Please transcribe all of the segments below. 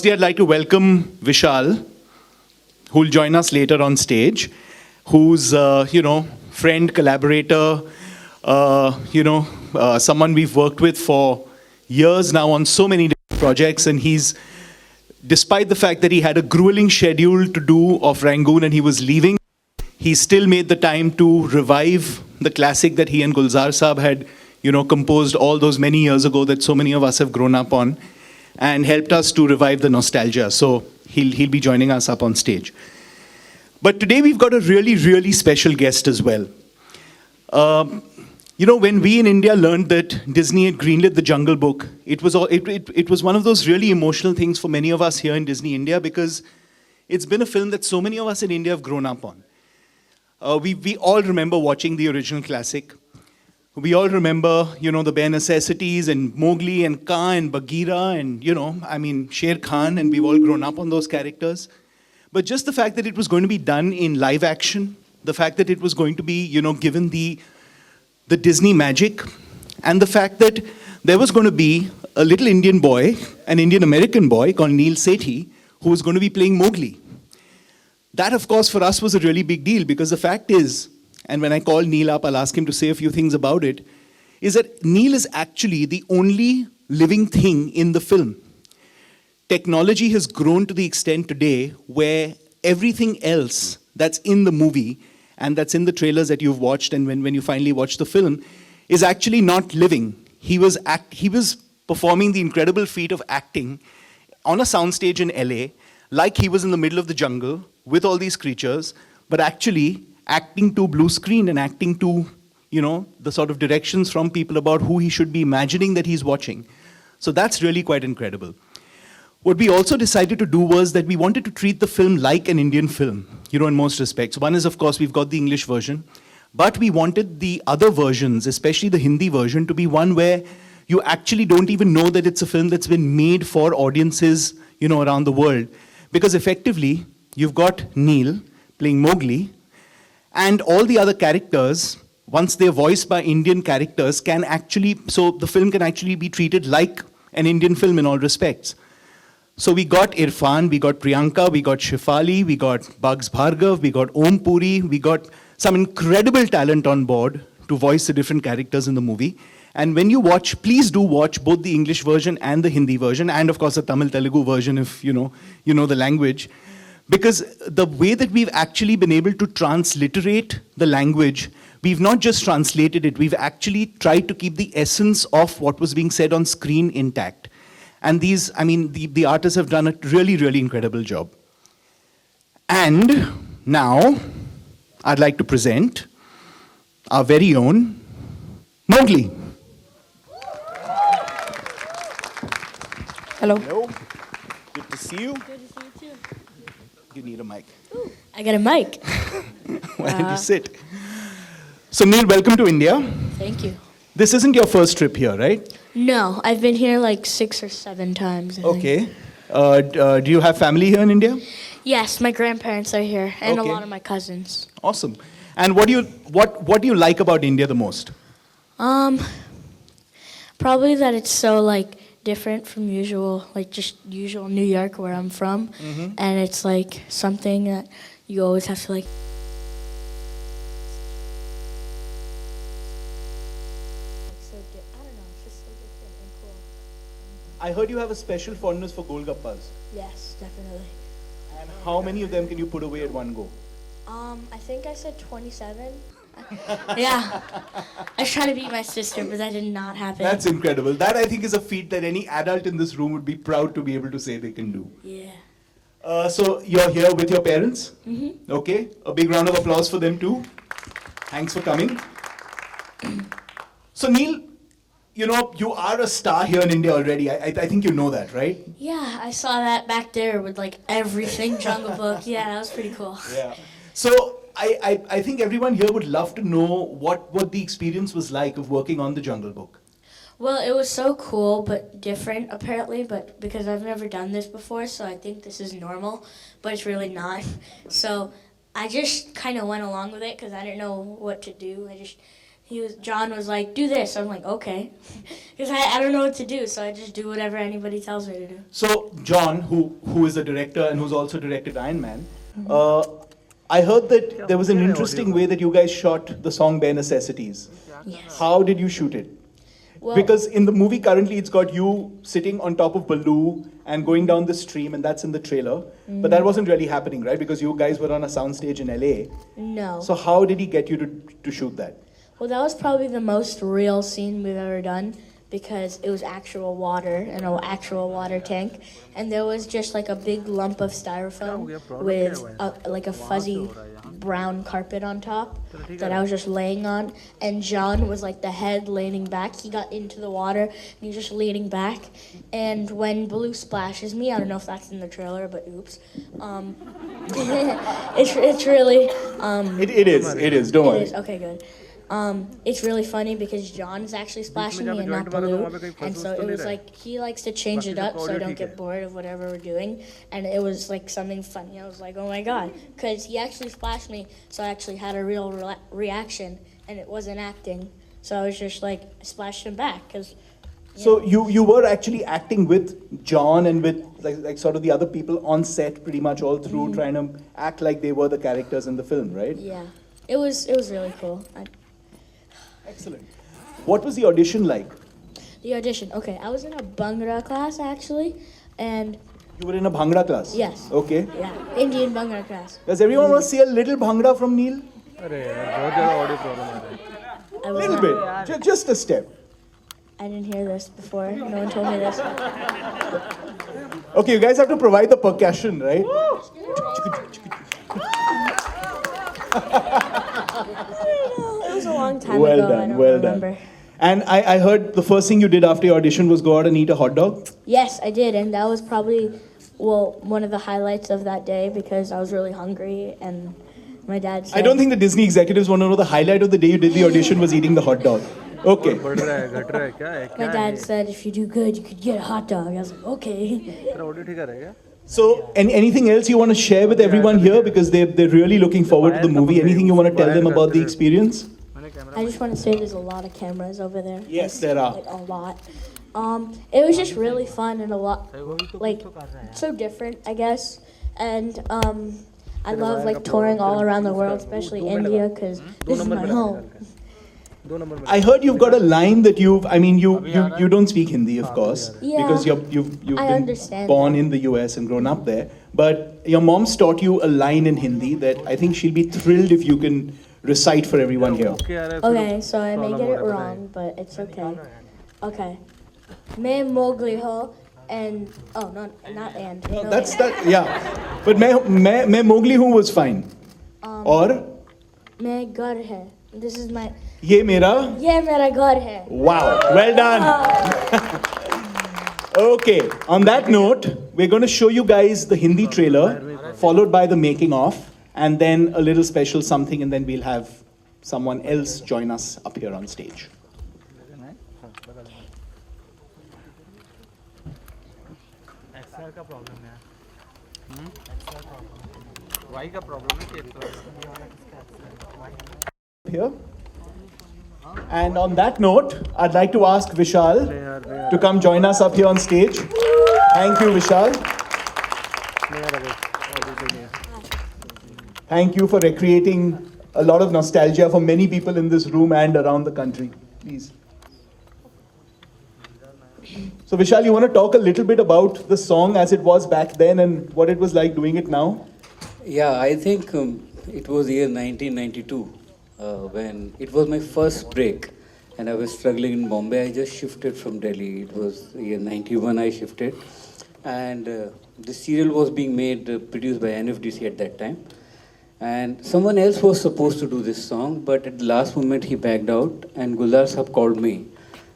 Firstly, I'd like to welcome Vishal, who will join us later on stage, who's, friend, collaborator, someone we've worked with for years now on so many different projects, and he's, despite the fact that he had a grueling schedule to do of Rangoon and he was leaving, he still made the time to revive the classic that he and Gulzar Saab had, composed all those many years ago that so many of us have grown up on, and helped us to revive the nostalgia. So he'll be joining us up on stage. But today we've got a really, really special guest as well. When we in India learned that Disney had greenlit The Jungle Book, it was one of those really emotional things for many of us here in Disney India, because it's been a film that so many of us in India have grown up on. We all remember watching the original classic. We all remember, the bare necessities and Mowgli and Kaa and Bagheera and, Sher Khan, and we've all grown up on those characters. But just the fact that it was going to be done in live action, the fact that it was going to be, given the Disney magic, and the fact that there was going to be a little Indian boy, an Indian-American boy called Neel Sethi, who was going to be playing Mowgli. That, of course, for us was a really big deal, because the fact is, and when I call Neel up, I'll ask him to say a few things about it, is that Neel is actually the only living thing in the film. Technology has grown to the extent today where everything else that's in the movie and that's in the trailers that you've watched and when you finally watch the film is actually not living. He was performing the incredible feat of acting on a soundstage in LA, like he was in the middle of the jungle with all these creatures, but actually acting to blue screen and acting to, the sort of directions from people about who he should be imagining that he's watching. So that's really quite incredible. What we also decided to do was that we wanted to treat the film like an Indian film, in most respects. One is, of course, we've got the English version, but we wanted the other versions, especially the Hindi version, to be one where you actually don't even know that it's a film that's been made for audiences, around the world. Because effectively, you've got Neel playing Mowgli, and all the other characters, once they're voiced by Indian characters, so the film can actually be treated like an Indian film in all respects. So we got Irfan, we got Priyanka, we got Shefali, we got Bugs Bhargav, we got Om Puri, we got some incredible talent on board to voice the different characters in the movie. And when you watch, please do watch both the English version and the Hindi version, and of course the Tamil Telugu version if you know the language. Because the way that we've actually been able to transliterate the language, we've not just translated it, we've actually tried to keep the essence of what was being said on screen intact. And the artists have done a really, really incredible job. And now, I'd like to present our very own Mowgli. Hello. Hello. Good to see you. Good to see you too. You need a mic. Ooh, I got a mic. Why don't you sit? So Neel, welcome to India. Thank you. This isn't your first trip here, right? No, I've been here like 6 or 7 times. I think. Okay. Do you have family here in India? Yes, my grandparents are here, and Okay. a lot of my cousins. Awesome. And what do you like about India the most? Probably that it's so different from usual New York where I'm from, and it's something that you always have to I heard you have a special fondness for Golgappas. Yes, definitely. And how many of them can you put away at one go? I think I said 27. Yeah. I was trying to beat my sister, but that did not happen. That's incredible. That, I think, is a feat that any adult in this room would be proud to be able to say they can do. Yeah. So you're here with your parents? Mm-hmm. Okay. A big round of applause for them too. Thanks for coming. So Neel, you are a star here in India already. I think you know that, right? Yeah, I saw that back there with everything Jungle Book. Yeah, that was pretty cool. Yeah. So I think everyone here would love to know what the experience was like of working on the Jungle Book. Well, it was so cool, but different apparently, but because I've never done this before, so I think this is normal, but it's really not. So I just kind of went along with it because I didn't know what to do. I just, John was like, do this. I'm like, okay. Because I don't know what to do, so I just do whatever anybody tells me to do. So John, who is the director and who's also directed Iron Man, I heard that there was an interesting way that you guys shot the song Bare Necessities. Yes. How did you shoot it? Well, Because in the movie currently it's got you sitting on top of Baloo and going down the stream, and that's in the trailer. But that wasn't really happening, right? Because you guys were on a soundstage in LA. no. So how did he get you to shoot that? Well, that was probably the most real scene we've ever done because it was actual water in an actual water tank, and there was just like a big lump of styrofoam with like a fuzzy brown carpet on top that I was just laying on, and John was like the head leaning back. He got into the water and he was just leaning back, and when Baloo splashes me, I don't know if that's in the trailer, but oops, it's really It is. Don't it worry. is. Okay, good. It's really funny because John's actually splashing me and not Baloo, and so it was like he likes to change it up so I don't get bored of whatever we're doing, and it was like something funny. I was like, oh my god, because he actually splashed me, so I actually had a real reaction, and it wasn't acting. So I was just like splashed him back because. So you were actually acting with John and with like sort of the other people on set pretty much all through, trying to act like they were the characters in the film, right? Yeah, it was really cool. Excellent. What was the audition like? The audition. Okay, I was in a Bhangra class actually, and You were in a Bhangra class? yes. Okay. Yeah, Indian Bhangra class. Does everyone want to see a little Bhangra from Neel? अरे यार बहुत ज़्यादा audio problem आ रहा है I A was little not- bit. Just a step. I didn't hear this before. No one told me this. Okay, you guys have to provide the percussion, right? It was a long time Well ago. I done, don't well remember. done. And I heard the first thing you did after your audition was go out and eat a hot dog. Yes, I did, and that was probably one of the highlights of that day because I was really hungry, and my dad said. I don't think the Disney executives want to know the highlight of the day you did the audition was eating the hot dog. Okay. बढ़ रहा है घट रहा है क्या है My dad said if you do good, you could get a hot dog. I was like, okay. तेरा audio ठीक है क्या So, anything else you want to share with everyone here because they're really looking forward to the movie? Anything you want to tell them about the experience? मैंने camera I just want to say there's a lot of cameras over there. Yes, there are. Like a lot. It was just really fun and a lot, like, so different, I guess. And I love like touring all around the world, especially India, because this is my home. दो number में I heard you've got a line that you don't speak Hindi, of course, Yeah. because you've I been understand born in the US and grown up there. But your mom's taught you a line in Hindi that I think she'll be thrilled if you can recite for everyone here. Okay आ रहा है Okay, so I may get it wrong, but it's okay. Okay. मैं Mowgli ho, and oh no, not and. No, no that's and. that. Yeah, but मैं Mowgli हूँ was fine. और मैं घर है. This is my. ये मेरा. ये मेरा घर है. Wow, well done. Okay, on that note, we're going to show you guys the Hindi trailer, followed by the making of, and then a little special something, and then we'll have someone else join us up here on stage. XL का problem है XL problem why का problem है कि Here. And on that note, I'd like to ask Vishal to come join us up here on stage. Thank you, Vishal. नहीं आ रहा भाई audio तो नहीं है Thank you for recreating a lot of nostalgia for many people in this room and around the country. Please. So Vishal, you want to talk a little bit about the song as it was back then and what it was like doing it now? Yeah, I think it was year 1992 when it was my first break and I was struggling in Bombay. I just shifted from Delhi. It was year 91 I shifted and the serial was being made, produced by NFDC at that time. And someone else was supposed to do this song, but at the last moment he backed out and Guldar Sahab called me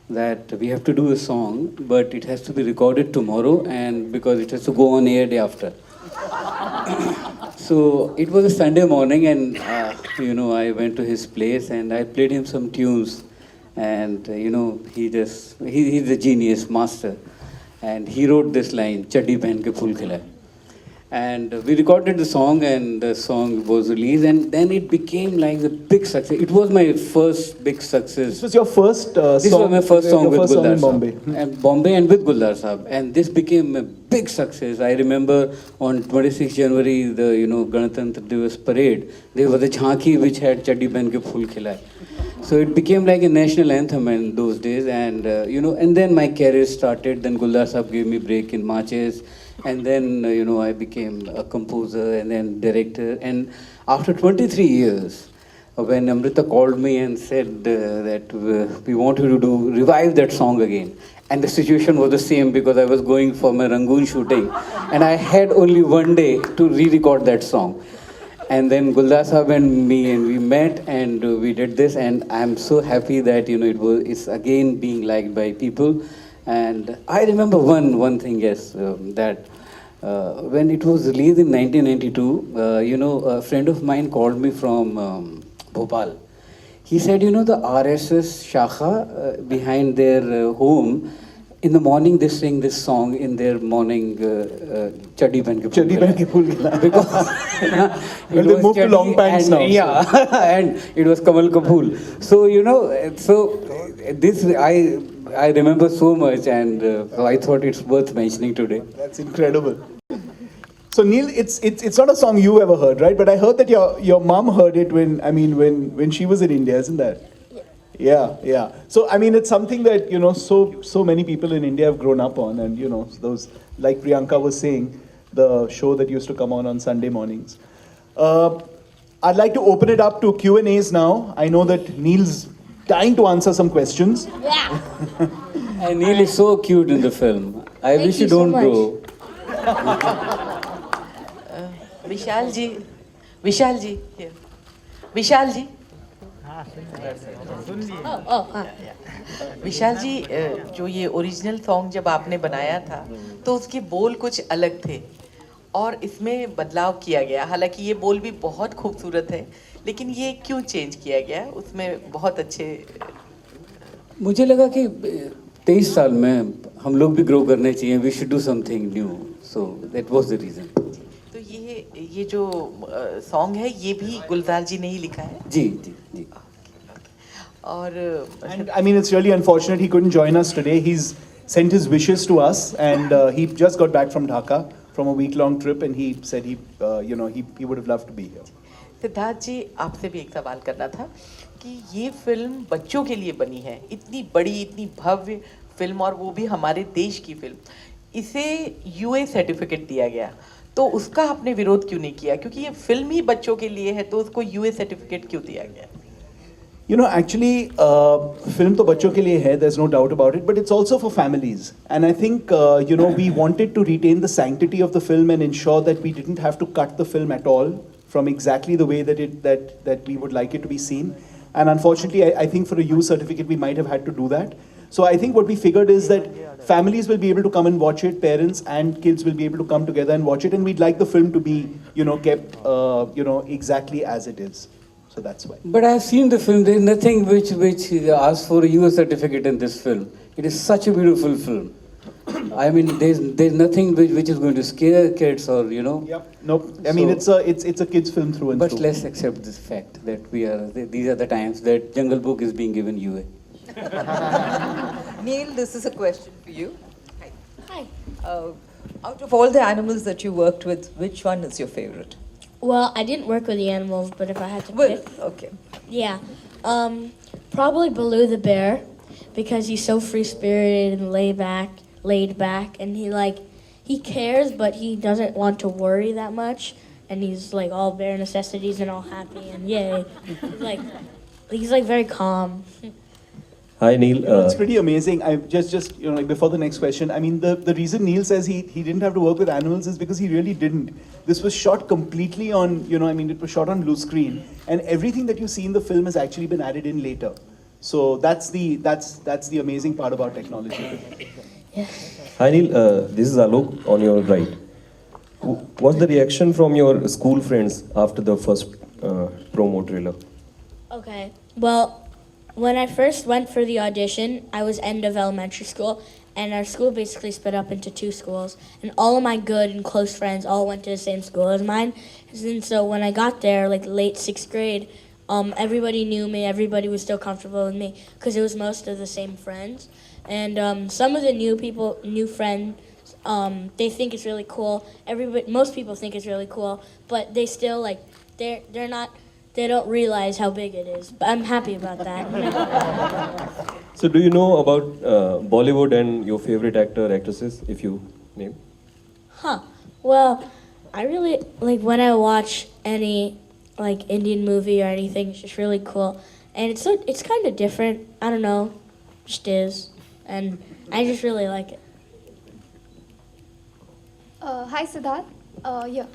that we have to do a song, but it has to be recorded tomorrow and because it has to go on air day after. So it was a Sunday morning and, I went to his place and I played him some tunes and, he's a genius, master. And he wrote this line, Chaddi Pehan ke Phool Khilay. And we recorded the song, and the song was released, and then it became like the big success. It was my first big success. This was your first This song. was my first song your with first song Guldar in Bombay. Sahab. And Bombay and with Guldar Sahab. And this became a big success. I remember on 26 January, the Ganatantra Divas parade, there was a jhanki which had Chaddi Pehen ke Phool Khilai. So it became like a national anthem in those days. And and then my career started. Then Guldar Sahab gave me break in marches. And then, I became a composer and then director. And after 23 years, when Amrita called me and said that we want you to revive that song again. And the situation was the same because I was going for my Rangoon shooting. And I had only one day to re-record that song. And then Guldar Sahab and me, and we met and we did this. And I'm so happy that, it's again being liked by people. And I remember one thing, yes, that when it was released in 1992, a friend of mine called me from Bhopal. He said, the RSS Shakha behind their home, in the morning they sing this song in their morning Chaddi Pehen ke Phool Khilai. Because Well, they moved to long pants now. Yeah, and it was Kamal Kapoor. So, this I remember so much, and I thought it's worth mentioning today. That's incredible. So Neel, it's not a song you ever heard, right? But I heard that your mom heard it when she was in India, isn't that? Yeah. So it's something that so many people in India have grown up on, and those, like Priyanka was saying, the show that used to come on Sunday mornings. I'd like to open it up to Q&As now. I know that Neel's dying to answer some questions. Yeah. And Neel is so cute in the film. I Thank wish you you so don't much. go. Vishal ji here. विशाल जी विशाल जी जो ये original song जब आपने बनाया था तो उसके बोल कुछ अलग थे और इसमें बदलाव किया गया, हालांकि ये बोल भी बहुत खूबसूरत है, लेकिन ये क्यों चेंज किया गया? उसमें बहुत अच्छे मुझे लगा कि 23 साल में हम लोग भी ग्रो करने चाहिए. We should do something new. So that was the reason. तो ये जो सॉन्ग है ये भी गुलजार जी ने ही लिखा है? जी. और And it's really unfortunate he couldn't join us today. He's sent his wishes to us, and he just got back from Dhaka from a week-long trip, and he said he would have loved to be here. Siddharth जी, आपसे भी एक सवाल करना था कि ये film बच्चों के लिए बनी है, इतनी बड़ी, इतनी भव्य फिल्म, और वो भी हमारे देश की फिल्म, इसे यूए सर्टिफिकेट दिया गया, तो उसका आपने विरोध क्यों नहीं किया? क्योंकि ये फिल्म ही बच्चों के लिए है, तो उसको यूए सर्टिफिकेट क्यों दिया गया? Actually, film to bachcho ke liye hai, there's no doubt about it, but it's also for families. And I think, we wanted to retain the sanctity of the film and ensure that we didn't have to cut the film at all from exactly the way that we would like it to be seen. And unfortunately, I think for a U certificate, we might have had to do that. So I think what we figured is that families will be able to come and watch it, parents and kids will be able to come together and watch it, and we'd like the film to be, kept, exactly as it is. So that's why. But I've seen the film. There's nothing which asks for a US certificate in this film. It is such a beautiful film. I mean, there's nothing which is going to scare kids or Yep. Nope. I mean, it's a kids' film through and But through. let's accept this fact that these are the times that Jungle Book is being given UA. Neel, this is a question for you. Hi. Out of all the animals that you worked with, which one is your favorite? Well, I didn't work with the animals, but if I had to Well, pick, okay. yeah, probably Baloo the bear, because he's so free-spirited and laid back, and he cares, but he doesn't want to worry that much, and he's like all bare necessities and all happy and yay. He's like very calm. Hi Neel. It's pretty amazing. I just before the next question, I mean, the reason Neel says he didn't have to work with animals is because he really didn't. This was shot completely on, it was shot on blue screen, and everything that you see in the film has actually been added in later. So that's the amazing part about technology. Hi Neel, this is Alok on your right. What's the reaction from your school friends after the first promo trailer? Okay, well, when I first went for the audition, I was end of elementary school, and our school basically split up into two schools, and all of my good and close friends all went to the same school as mine. And so when I got there, like late 6th grade, everybody knew me, everybody was still comfortable with me, because it was most of the same friends. And some of the new friends, they think it's really cool. Most people think it's really cool, but they still like, they don't realize how big it is. But I'm happy about that. So do you know about Bollywood and your favorite actor, actresses, if you name? Well, I really like when I watch any like Indian movie or anything. It's just really cool, and it's kind of different. I don't know, just is, and I just really like it. Hi Siddharth. Yeah.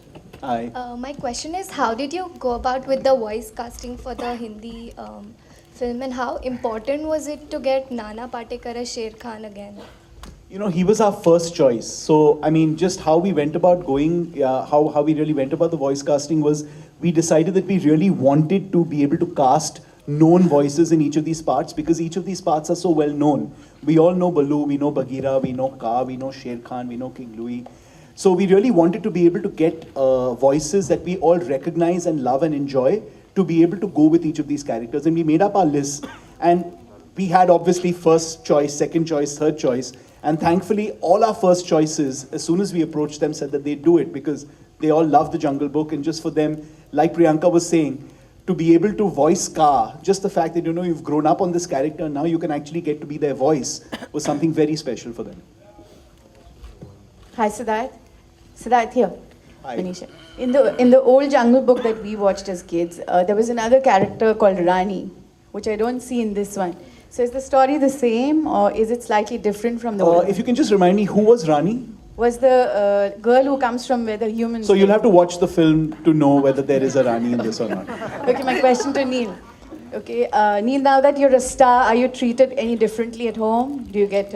Hi. My question is, how did you go about with the voice casting for the Hindi film, and how important was it to get Nana Patekar as Sher Khan again? You know, he was our first choice. So, I mean, just how we went about going, how we really went about the voice casting was, we decided that we really wanted to be able to cast known voices in each of these parts, because each of these parts are so well known. We all know Balu, we know Bagheera, we know Ka, we know Sher Khan, we know King Louis. So we really wanted to be able to get voices that we all recognize and love and enjoy to be able to go with each of these characters. And we made up our list, and we had obviously first choice, second choice, third choice. And thankfully, all our first choices, as soon as we approached them, said that they'd do it, because they all love the Jungle Book. And just for them, like Priyanka was saying, to be able to voice Ka, just the fact that, you know, you've grown up on this character, now you can actually get to be their voice, was something very special for them. Hi, Siddharth. Siddharth here. Hi. Manisha. In the old Jungle Book that we watched as kids, there was another character called Rani, which I don't see in this one. So is the story the same, or is it slightly different from the old? If you can just remind me, who was Rani? Was the girl who comes from where the humans So you'll live. have to watch the film to know whether there is a Rani in this or not. Okay, my question to Neel. Okay, Neel, now that you're a star, are you treated any differently at home? Do you get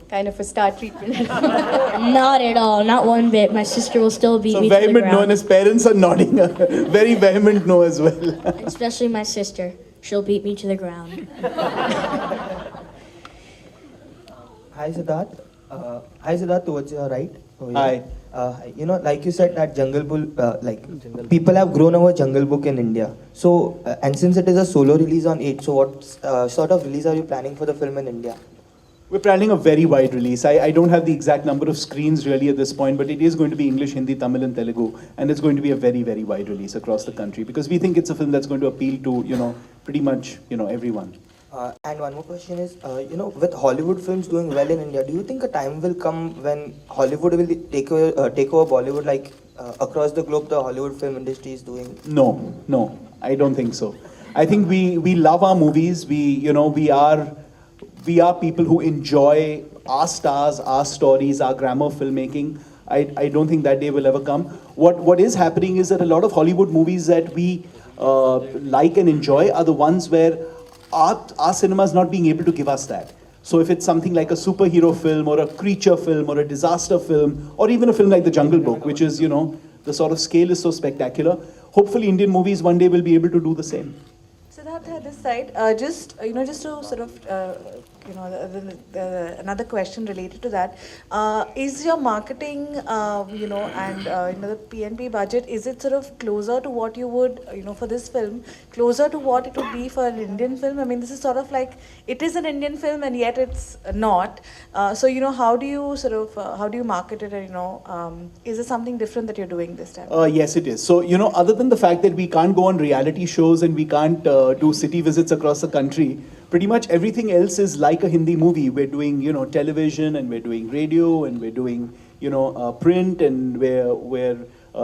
kind of a star treatment? Not at all, not one bit. My sister will still beat So me to the vehement no, and ground. his parents are nodding. Very vehement no as well. Especially my sister. She'll beat me to the ground. Hi Siddharth. Hi Siddharth, towards your right. Over Hi. here. You know, like you said, that Jungle Book, people have grown over Jungle Book in India. So, and since it is a solo release on 8, so what sort of release are you planning for the film in India? We're planning a very wide release. I don't have the exact number of screens really at this point, but it is going to be English, Hindi, Tamil and Telugu. And it's going to be a very, very wide release across the country, because we think it's a film that's going to appeal to, you know, pretty much, you know, everyone. And one more question is, you know, with Hollywood films doing well in India, do you think a time will come when Hollywood will take over Bollywood, like across the globe the Hollywood film industry is doing? No, I don't think so. I think we love our movies. We are people who enjoy our stars, our stories, our grammar filmmaking. I don't think that day will ever come. What is happening is that a lot of Hollywood movies that we like and enjoy are the ones where our cinema is not being able to give us that. So if it's something like a superhero film or a creature film or a disaster film or even a film like The Jungle Book, which is, you know, the sort of scale is so spectacular, hopefully Indian movies one day will be able to do the same. Siddharth, at this side, just to sort of, another question related to that, is your marketing, and the PNP budget, is it sort of closer to what you would, for this film, closer to what it would be for an Indian film? I mean, this is sort of like, it is an Indian film and yet it's not. So, how do you market it? And, is there something different that you're doing this time? Yes, it is. So, other than the fact that we can't go on reality shows and we can't do city visits across the country, pretty much everything else is like a Hindi movie. We're doing, television, and we're doing radio, and we're doing, print, and we're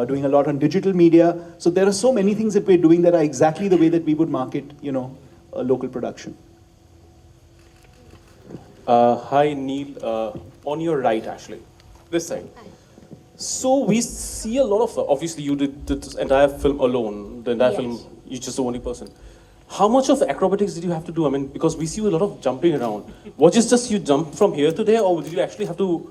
doing a lot on digital media. So there are so many things that we're doing that are exactly the way that we would market, a local production. Hi, Neel. On your right, Ashley. This side. So we see a lot of, obviously you did this entire film alone, the entire film, you're just the only person. How much of acrobatics did you have to do? I mean, because we see a lot of jumping around. Was it just you jump from here to there, or did you actually have to,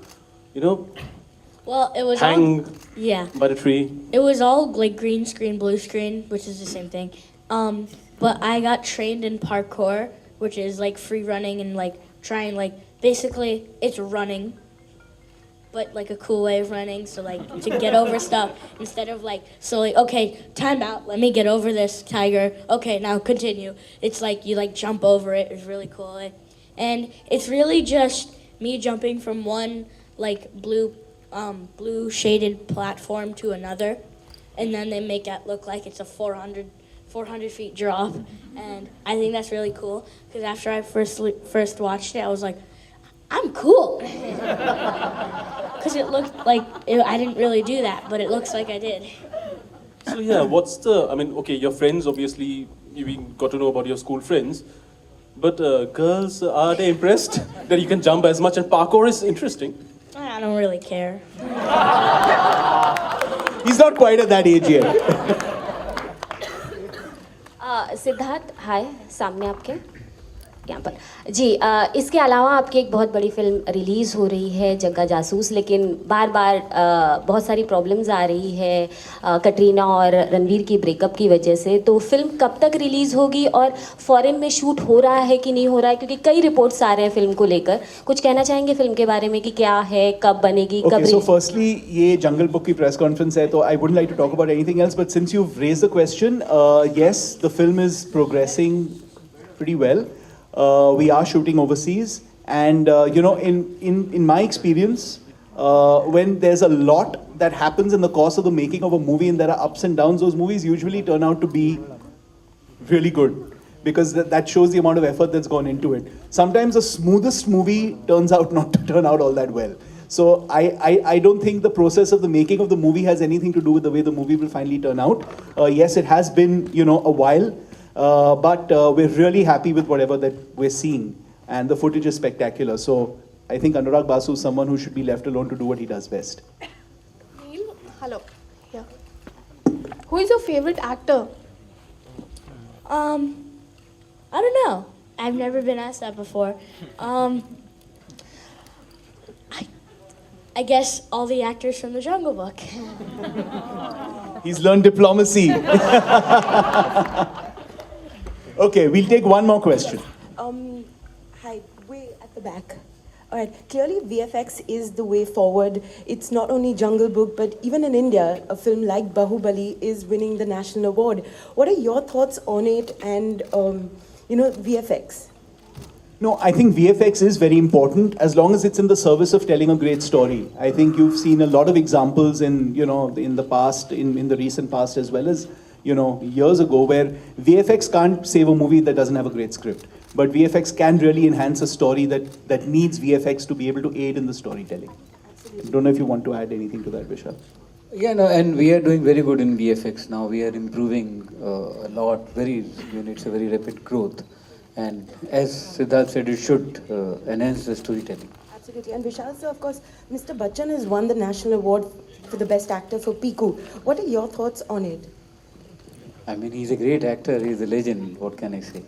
Well, it was hang all, by the tree? It was all like green screen, blue screen, which is the same thing. But I got trained in parkour, which is like free running and like trying like basically it's running, but like a cool way of running. So like to get over stuff instead of like slowly. Okay, time out. Let me get over this tiger. Okay, now continue. It's like you like jump over it. It's really cool, and it's really just me jumping from one like blue shaded platform to another, and then they make it look like it's a 400 feet drop, and I think that's really cool because after I first watched it, I was like, I'm cool. Because it looked like I didn't really do that, but it looks like I did. So yeah, what's the, I mean, okay, your friends, obviously, you got to know about your school friends, but girls, are they impressed that you can jump as much? And parkour is interesting. I don't really care. He's not quite at that age yet. Siddharth हाय सामने आपके यहाँ पर जी इसके अलावा आपकी एक बहुत बड़ी फिल्म रिलीज़ हो रही है जग्गा जासूस, लेकिन बार बार बहुत सारी प्रॉब्लम्स आ रही है कटरीना और रणवीर की ब्रेकअप की वजह से, तो फिल्म कब तक रिलीज़ होगी और फॉरेन में शूट हो रहा है कि नहीं हो रहा है, क्योंकि कई रिपोर्ट्स आ रहे हैं फिल्म को लेकर. कुछ कहना चाहेंगे फिल्म के बारे में कि क्या है, कब बनेगी, कब? Okay, so firstly, ये जंगल बुक की प्रेस कॉन्फ्रेंस है, तो I wouldn't like to talk about anything else, but since you've raised the question, yes, the film is progressing pretty well. We are shooting overseas, and you know, in my experience, when there's a lot that happens in the course of the making of a movie and there are ups and downs, those movies usually turn out to be really good because that shows the amount of effort that's gone into it. Sometimes the smoothest movie turns out not to turn out all that well. So I don't think the process of the making of the movie has anything to do with the way the movie will finally turn out. Yes, it has been, you know, a while. But we're really happy with whatever that we're seeing, and the footage is spectacular. So I think Anurag Basu is someone who should be left alone to do what he does best. Neel, hello. Yeah. Who is your favorite actor? I don't know. I've never been asked that before. I guess all the actors from the Jungle Book. He's learned diplomacy. Okay, we'll take one more question. Hi, way at the back. All right, clearly VFX is the way forward. It's not only Jungle Book, but even in India, a film like Bahubali is winning the national award. What are your thoughts on it and, you know, VFX? No, I think VFX is very important as long as it's in the service of telling a great story. I think you've seen a lot of examples in, you know, in the past, in the recent past, as well as, you know, years ago, where VFX can't save a movie that doesn't have a great script. But VFX can really enhance a story that needs VFX to be able to aid in the storytelling. I don't know if you want to add anything to that, Vishal. Yeah, no, and we are doing very good in VFX now. We are improving a lot. It's a very rapid growth. And as Siddharth said, it should enhance the storytelling. Absolutely. And Vishal sir, of course, Mr. Bachchan has won the national award for the best actor for Piku. What are your thoughts on it? I mean, he's a great actor. He's a legend. What can I say?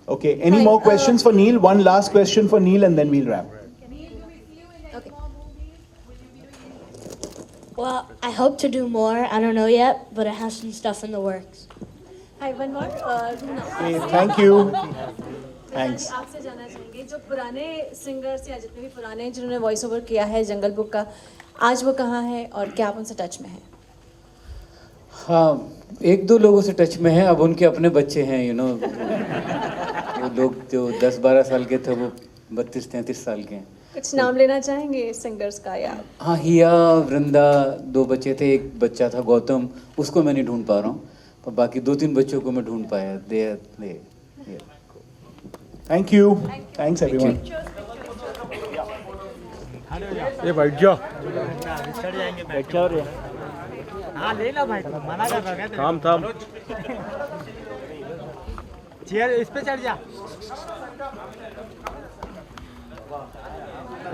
Okay, any more questions for Neel? One last question for Neel and then we'll wrap. Okay. Well, I hope to do more. I don't know yet, but I have some stuff in the works. Hi, one more. Okay, thank you. Thanks. आपसे जानना चाहेंगे जो पुराने singers या जितने भी पुराने जिन्होंने वॉइस ओवर किया है जंगल बुक का, आज वो कहाँ है और क्या आप उनसे टच में हैं? हाँ, एक दो लोगों से टच में है. अब उनके अपने बच्चे हैं, you know. वो लोग जो 10-12 साल के थे वो 32-33 साल के हैं. कुछ नाम लेना चाहेंगे सिंगर्स का या? हाँ, हिया, वृंदा, 2 बच्चे थे. एक बच्चा था गौतम, उसको मैं नहीं ढूंढ पा रहा हूँ. पर बाकी 2-3 बच्चों को मैं ढूंढ पाया. They. Thank you. Thanks everyone. ये बैठ जाओ. बैठ जाओ रे. हाँ ले लो भाई, मना कर रहा है. थाम. चेयर इस पे चढ़ जा.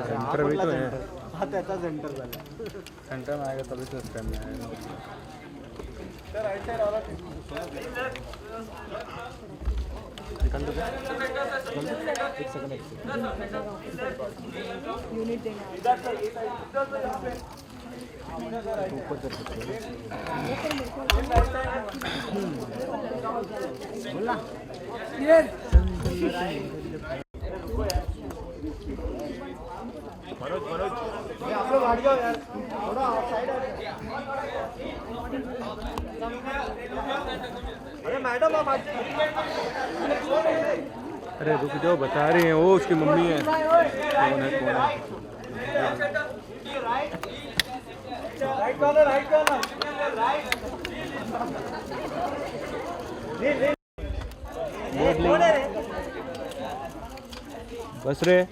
सेंटर भी तो है. हाँ त्याचा सेंटर झाला. सेंटर में आएगा तभी तो स्टैंड में आएगा. सर राइट साइड वाला निकाल दो. एक सेकंड. यूनिट देना. बोला. अरे रुक जाओ, बता रहे हैं वो उसकी मम्मी है। कौन है कौन है? बस रे।